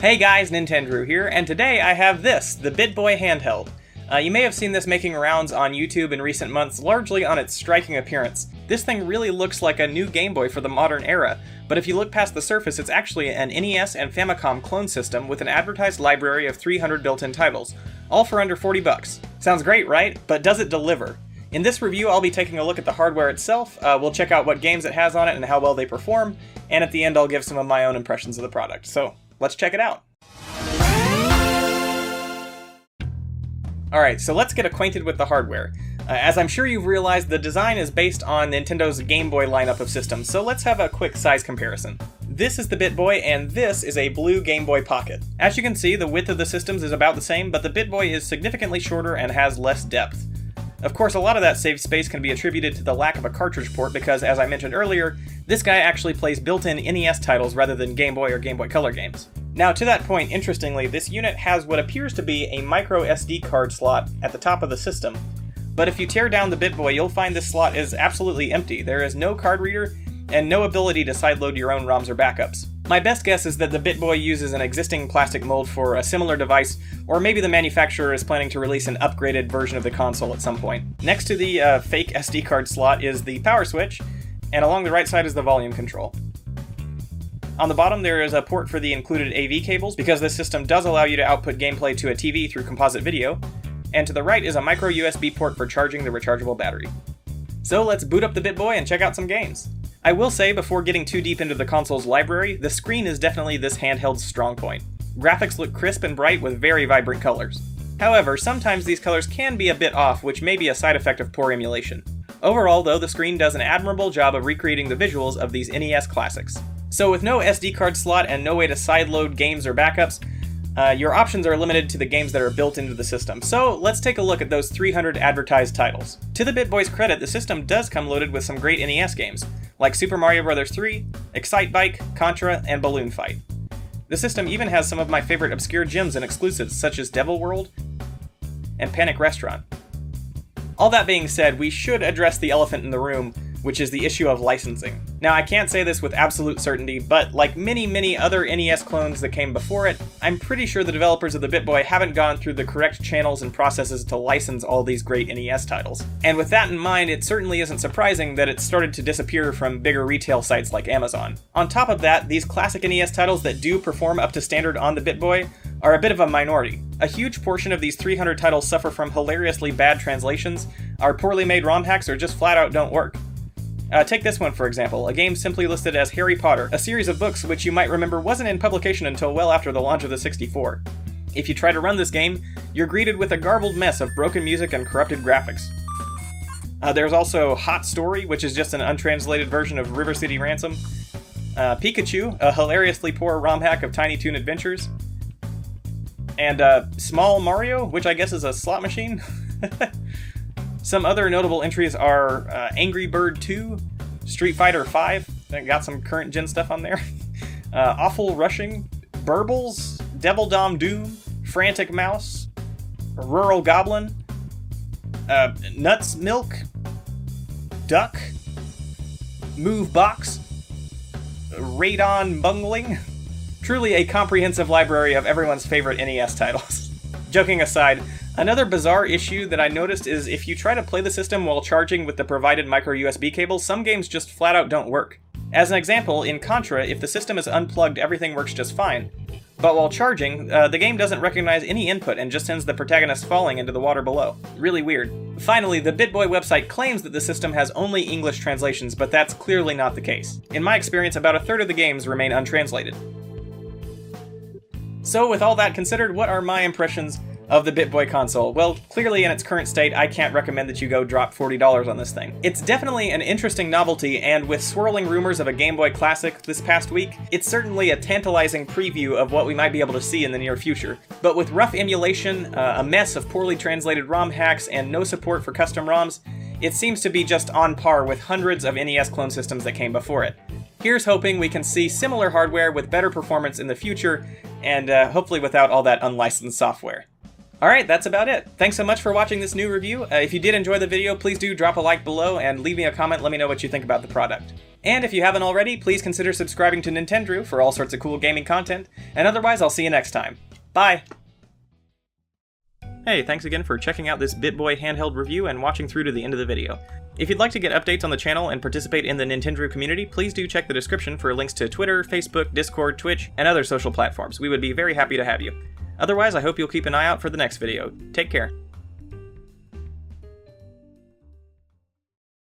Hey guys, Nintendrew here, and today I have this, the BittBoy Handheld. You may have seen this making rounds on YouTube in recent months, largely on its striking appearance. This thing really looks like a new Game Boy for the modern era, but if you look past the surface, it's actually an NES and Famicom clone system with an advertised library of 300 built-in titles, all for under 40 bucks. Sounds great, right? But does it deliver? In this review, I'll be taking a look at the hardware itself, we'll check out what games it has on it and how well they perform, and at the end I'll give some of my own impressions of the product. So, let's check it out. Alright, so let's get acquainted with the hardware. As I'm sure you've realized, the design is based on Nintendo's Game Boy lineup of systems, so let's have a quick size comparison. This is the BittBoy, and this is a blue Game Boy Pocket. As you can see, the width of the systems is about the same, but the BittBoy is significantly shorter and has less depth. Of course, a lot of that saved space can be attributed to the lack of a cartridge port because, as I mentioned earlier, this guy actually plays built-in NES titles rather than Game Boy or Game Boy Color games. Now, to that point, interestingly, this unit has what appears to be a micro SD card slot at the top of the system. But if you tear down the BittBoy, you'll find this slot is absolutely empty. There is no card reader, and no ability to sideload your own ROMs or backups. My best guess is that the BittBoy uses an existing plastic mold for a similar device, or maybe the manufacturer is planning to release an upgraded version of the console at some point. Next to the fake SD card slot is the power switch, and along the right side is the volume control. On the bottom there is a port for the included AV cables, because this system does allow you to output gameplay to a TV through composite video, and to the right is a micro USB port for charging the rechargeable battery. So let's boot up the BittBoy and check out some games. I will say, before getting too deep into the console's library, the screen is definitely this handheld's strong point. Graphics look crisp and bright with very vibrant colors. However, sometimes these colors can be a bit off, which may be a side effect of poor emulation. Overall, though, the screen does an admirable job of recreating the visuals of these NES classics. So with no SD card slot and no way to sideload games or backups, your options are limited to the games that are built into the system. So let's take a look at those 300 advertised titles. To the BittBoy's credit, the system does come loaded with some great NES games, like Super Mario Bros. 3, Excitebike, Contra, and Balloon Fight. The system even has some of my favorite obscure gems and exclusives, such as Devil World and Panic Restaurant. All that being said, we should address the elephant in the room, which is the issue of licensing. Now, I can't say this with absolute certainty, but like many other NES clones that came before it, I'm pretty sure the developers of the BittBoy haven't gone through the correct channels and processes to license all these great NES titles. And with that in mind, it certainly isn't surprising that it started to disappear from bigger retail sites like Amazon. On top of that, these classic NES titles that do perform up to standard on the BittBoy are a bit of a minority. A huge portion of these 300 titles suffer from hilariously bad translations, are poorly made ROM hacks, or just flat out don't work. Take this one for example, a game simply listed as Harry Potter, a series of books which you might remember wasn't in publication until well after the launch of the 64. If you try to run this game, you're greeted with a garbled mess of broken music and corrupted graphics. There's also Hot Story, which is just an untranslated version of River City Ransom. Pikachu, a hilariously poor ROM hack of Tiny Toon Adventures. And Small Mario, which I guess is a slot machine. Some other notable entries are Angry Bird 2, Street Fighter 5, got some current gen stuff on there, Awful Rushing, Burbles, Devil Dom Doom, Frantic Mouse, Rural Goblin, Nuts Milk, Duck, Move Box, Radon Bungling. Truly a comprehensive library of everyone's favorite NES titles. Joking aside, another bizarre issue that I noticed is if you try to play the system while charging with the provided micro USB cable, some games just flat out don't work. As an example, in Contra, if the system is unplugged, everything works just fine. But while charging, the game doesn't recognize any input and just sends the protagonist falling into the water below. Really weird. Finally, the BittBoy website claims that the system has only English translations, but that's clearly not the case. In my experience, about a third of the games remain untranslated. So with all that considered, what are my impressions of the BittBoy console? Well, clearly in its current state, I can't recommend that you go drop $40 on this thing. It's definitely an interesting novelty, and with swirling rumors of a Game Boy Classic this past week, it's certainly a tantalizing preview of what we might be able to see in the near future. But with rough emulation, a mess of poorly translated ROM hacks, and no support for custom ROMs, it seems to be just on par with hundreds of NES clone systems that came before it. Here's hoping we can see similar hardware with better performance in the future, and hopefully without all that unlicensed software. Alright, that's about it. Thanks so much for watching this new review. If you did enjoy the video, please do drop a like below and leave me a comment, let me know what you think about the product. And if you haven't already, please consider subscribing to Nintendrew for all sorts of cool gaming content, and otherwise I'll see you next time. Bye! Hey, thanks again for checking out this BittBoy handheld review and watching through to the end of the video. If you'd like to get updates on the channel and participate in the Nintendrew community, please do check the description for links to Twitter, Facebook, Discord, Twitch, and other social platforms. We would be very happy to have you. Otherwise, I hope you'll keep an eye out for the next video. Take care.